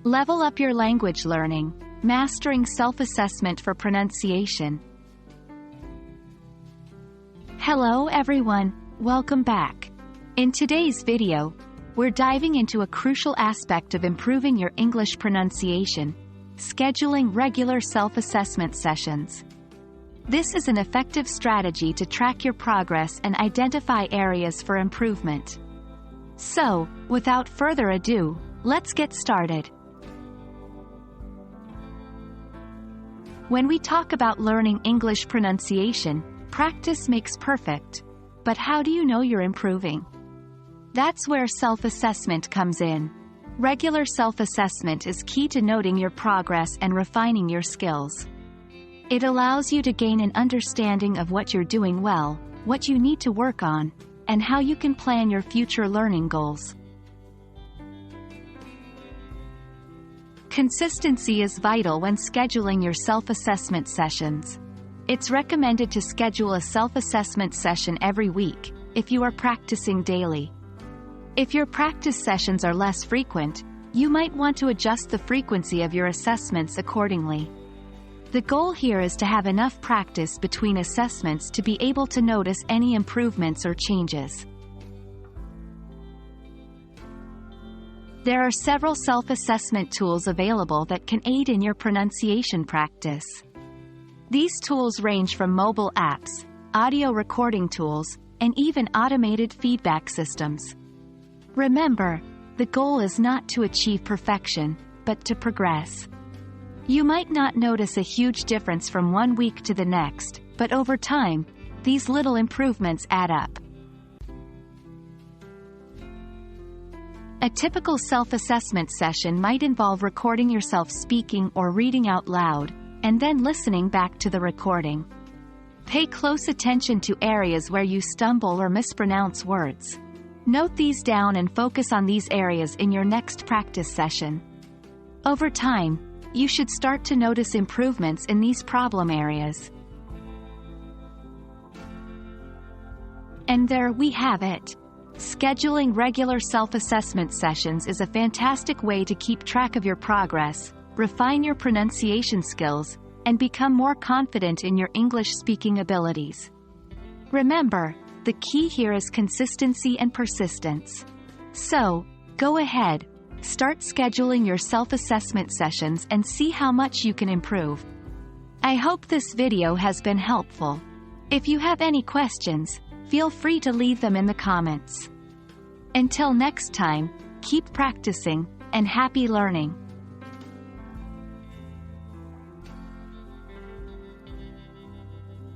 Level up your language learning, mastering self-assessment for pronunciation. Hello everyone, welcome back. In today's video, we're diving into a crucial aspect of improving your English pronunciation: scheduling regular self-assessment sessions. This is an effective strategy to track your progress and identify areas for improvement. So, without further ado, let's get started. When we talk about learning English pronunciation, practice makes perfect. But how do you know you're improving? That's where self-assessment comes in. Regular self-assessment is key to noting your progress and refining your skills. It allows you to gain an understanding of what you're doing well, what you need to work on, and how you can plan your future learning goals. Consistency is vital when scheduling your self-assessment sessions. It's recommended to schedule a self-assessment session every week, if you are practicing daily. If your practice sessions are less frequent, you might want to adjust the frequency of your assessments accordingly. The goal here is to have enough practice between assessments to be able to notice any improvements or changes. There are several self-assessment tools available that can aid in your pronunciation practice. These tools range from mobile apps, audio recording tools, and even automated feedback systems. Remember, the goal is not to achieve perfection, but to progress. You might not notice a huge difference from one week to the next, but over time, these little improvements add up. A typical self-assessment session might involve recording yourself speaking or reading out loud, and then listening back to the recording. Pay close attention to areas where you stumble or mispronounce words. Note these down and focus on these areas in your next practice session. Over time, you should start to notice improvements in these problem areas. And there we have it. Scheduling regular self-assessment sessions is a fantastic way to keep track of your progress, refine your pronunciation skills, and become more confident in your English speaking abilities. Remember, the key here is consistency and persistence. So, go ahead, start scheduling your self-assessment sessions and see how much you can improve. I hope this video has been helpful. If you have any questions, feel free to leave them in the comments. Until next time, keep practicing, and happy learning.